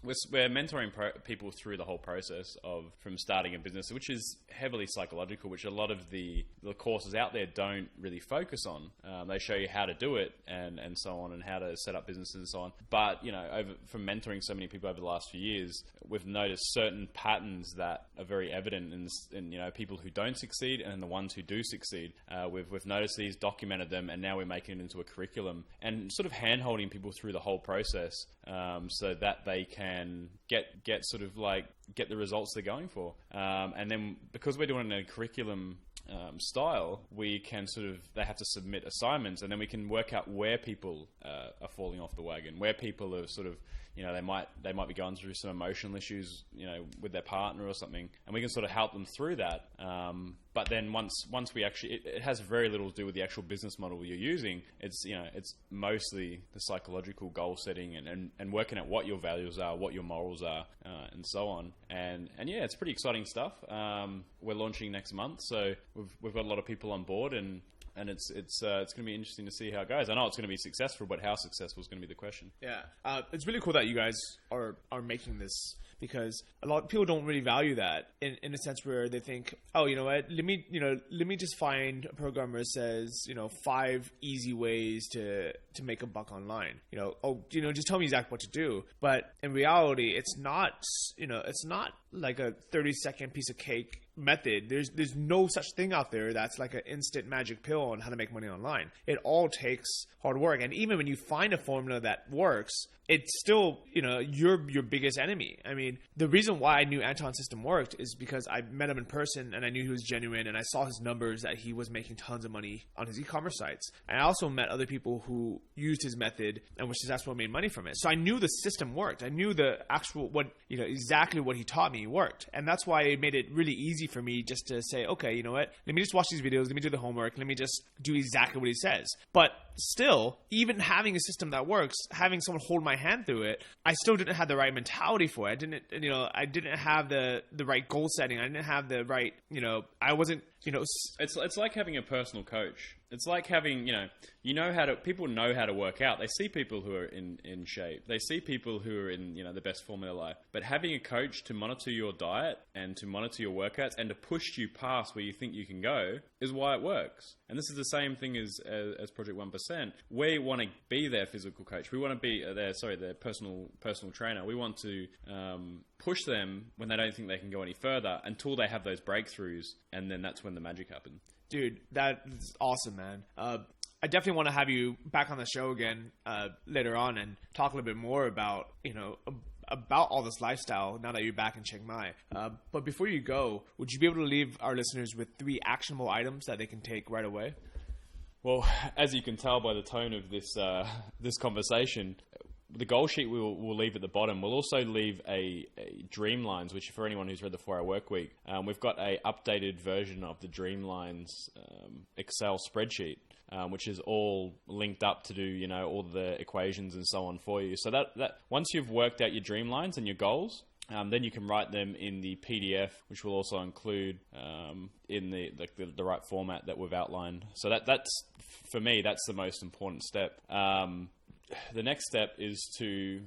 we're mentoring people through the whole process from starting a business, which is heavily psychological, which a lot of the courses out there don't really focus on. They show you how to do it and so on, and how to set up businesses and so on. But from mentoring so many people over the last few years, we've noticed certain patterns that are very evident in people who don't succeed and the ones who do succeed. We've noticed these, documented them, and now we're making it into a curriculum and sort of hand-holding people through the whole process, so that they can get the results they're going for. And then because we're doing it in a curriculum style, we can they have to submit assignments, and then we can work out where people are falling off the wagon, where people are they might be going through some emotional issues, with their partner or something, and we can sort of help them through that. But then once we actually, it has very little to do with the actual business model you're using. It's mostly the psychological goal setting and working out what your values are, what your morals are, and so on. And yeah, it's pretty exciting stuff. We're launching next month, so we've got a lot of people on board, and it's going to be interesting to see how it goes. I know it's going to be successful, but how successful is going to be the question. Yeah, it's really cool that you guys are making this, because a lot of people don't really value that in a sense where they think, oh, you know what, let me just find a programmer that says 5 easy ways to make a buck online. Just tell me exactly what to do. But in reality, it's not like a 30-second piece of cake method. There's no such thing out there that's like an instant magic pill on how to make money online. It all takes hard work, and even when you find a formula that works, it's still your biggest enemy. I mean, the reason why I knew Anton's system worked is because I met him in person and I knew he was genuine, and I saw his numbers that he was making tons of money on his e-commerce sites. And I also met other people who used his method and were successful and made money from it. So I knew the system worked. I knew the actual exactly what he taught me worked, and that's why it made it really easy for me just to say, okay, you know what? Let me just watch these videos. Let me do the homework. Let me just do exactly what he says. But still, even having a system that works, having someone hold my hand through it, I still didn't have the right mentality for it. I didn't have the right goal setting. I didn't have the right, I wasn't, It's like having a personal coach. It's like having, people know how to work out. They see people who are in shape. They see people who are in, the best form of their life. But having a coach to monitor your diet and to monitor your workouts and to push you past where you think you can go is why it works. And this is the same thing as Project 1%. We want to be their physical coach. We want to be their personal trainer. We want to push them when they don't think they can go any further until they have those breakthroughs, and then that's when the magic happens. Dude, that's awesome, man. I definitely want to have you back on the show again later on and talk a little bit more about, about all this lifestyle now that you're back in Chiang Mai. But before you go, would you be able to leave our listeners with 3 actionable items that they can take right away? Well, as you can tell by the tone of this conversation, the goal sheet we'll leave at the bottom. We'll also leave a Dreamlines, which for anyone who's read the 4-Hour Workweek, we've got a updated version of the Dreamlines Excel spreadsheet, which is all linked up to do, all the equations and so on for you. So that once you've worked out your Dreamlines and your goals, then you can write them in the PDF, which will also include in the right format that we've outlined. So that's for me, that's the most important step. The next step is to,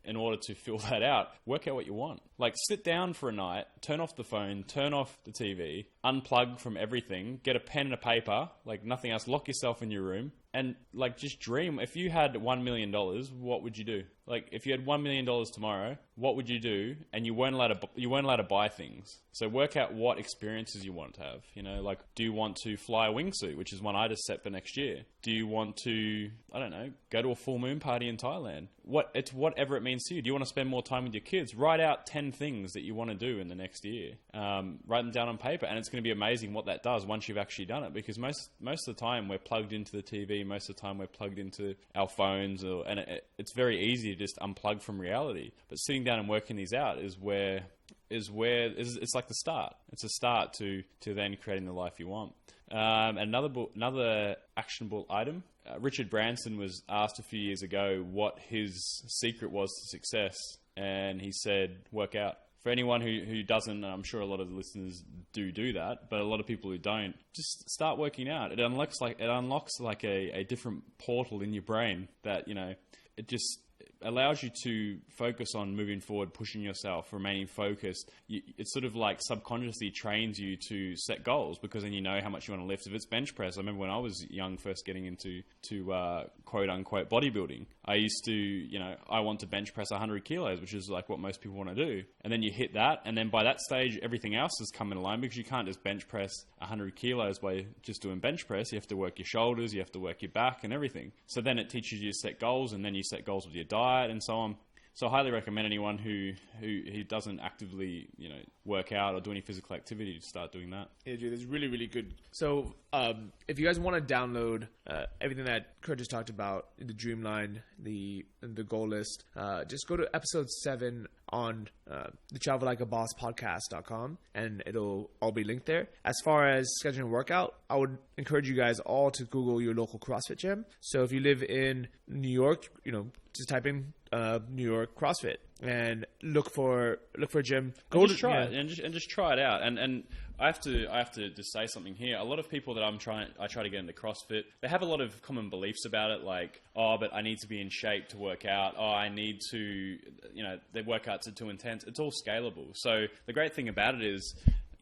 in order to fill that out, work out what you want. Like, sit down for a night, turn off the phone, turn off the TV, unplug from everything, get a pen and a paper, like nothing else, lock yourself in your room, and just dream. If you had $1 million, what would you do? Like, if you had $1 million tomorrow, what would you do? And you weren't allowed to buy things. So work out what experiences you want to have. Do you want to fly a wingsuit, which is one I just set for next year? Do you want to, go to a full moon party in Thailand? It's whatever it means to you. Do you want to spend more time with your kids? Write out 10 things that you want to do in the next year. Write them down on paper, and it's going to be amazing what that does once you've actually done it. Because most of the time we're plugged into the TV. Most of the time we're plugged into our phones, and it's very easy to just unplug from reality. But sitting down and working these out is it's like the start. It's a start to then creating the life you want. Another actionable item. Richard Branson was asked a few years ago what his secret was to success, and he said, work out. For anyone who doesn't, I'm sure a lot of the listeners do that, but a lot of people who don't, just start working out. It unlocks like a different portal in your brain that, it just allows you to focus on moving forward, pushing yourself, remaining focused. It's sort of like subconsciously trains you to set goals, because then you know how much you want to lift. If it's bench press, I remember when I was young, first getting into quote unquote bodybuilding, I used to, I want to bench press 100 kilos, which is like what most people want to do. And then you hit that, and then by that stage, everything else has come in line, because you can't just bench press 100 kilos by just doing bench press. You have to work your shoulders, you have to work your back and everything. So then it teaches you to set goals, and then you set goals with your diet and so on. So I highly recommend anyone who doesn't actively, work out or do any physical activity to start doing that. Yeah, dude, it's really, really good. So if you guys want to download everything that Kurt just talked about, the Dreamline, the goal list, just go to episode 7 on the travellikeaBossPodcast.com, and it'll all be linked there. As far as scheduling a workout, I would encourage you guys all to Google your local CrossFit gym. So if you live in New York, just type in New York CrossFit and look for a gym. Go to try it and just try it out. And I have to just say something here. A lot of people that I try to get into CrossFit, they have a lot of common beliefs about it, like, oh, but I need to be in shape to work out. Oh, I need to, their workouts are too intense. It's all scalable. So the great thing about it is,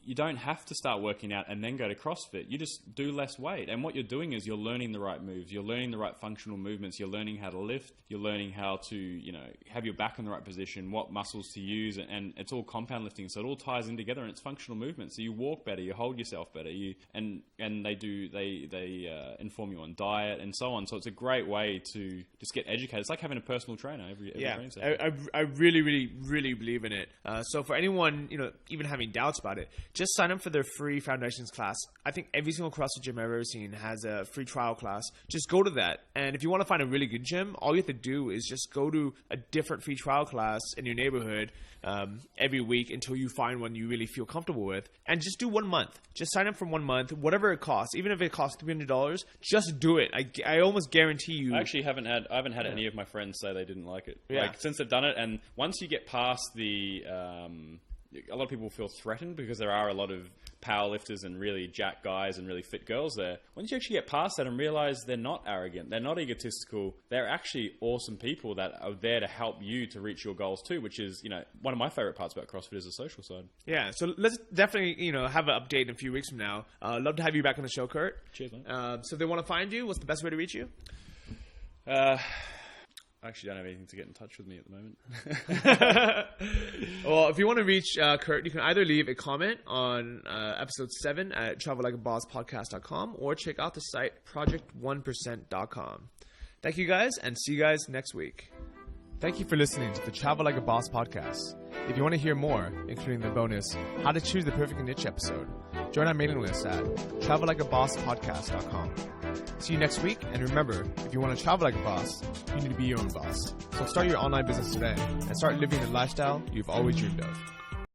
you don't have to start working out and then go to CrossFit. You just do less weight. And what you're doing is you're learning the right moves. You're learning the right functional movements. You're learning how to lift. You're learning how to, have your back in the right position, what muscles to use. And it's all compound lifting. So it all ties in together, and it's functional movement. So you walk better, you hold yourself better, and they inform you on diet and so on. So it's a great way to just get educated. It's like having a personal trainer every training session. I really, really, really believe in it. So for anyone, even having doubts about it, just sign up for their free foundations class. I think every single CrossFit gym I've ever seen has a free trial class. Just go to that. And if you want to find a really good gym, all you have to do is just go to a different free trial class in your neighborhood every week until you find one you really feel comfortable with. And just do 1 month. Just sign up for 1 month, whatever it costs. Even if it costs $300, just do it. I almost guarantee you. I actually haven't had any of my friends say they didn't like it. Yeah. Like, since they've done it, and once you get past a lot of people feel threatened because there are a lot of powerlifters and really jacked guys and really fit girls there. Once you actually get past that and realize they're not arrogant, they're not egotistical, they're actually awesome people that are there to help you to reach your goals too, which is, one of my favorite parts about CrossFit is the social side. Yeah, so let's definitely, have an update in a few weeks from now. Love to have you back on the show, Kurt. Cheers, man. So if they want to find you, what's the best way to reach you? I actually don't have anything to get in touch with me at the moment. Well, if you want to reach Kurt, you can either leave a comment on episode 7 at travellikeabosspodcast.com or check out the site project1%.com. Thank you guys, and see you guys next week. Thank you for listening to the Travel Like a Boss podcast. If you want to hear more, including the bonus How to Choose the Perfect Niche episode, join our mailing list at travellikeabosspodcast.com. See you next week, and remember, if you want to travel like a boss, you need to be your own boss. So start your online business today and start living the lifestyle you've always dreamed of.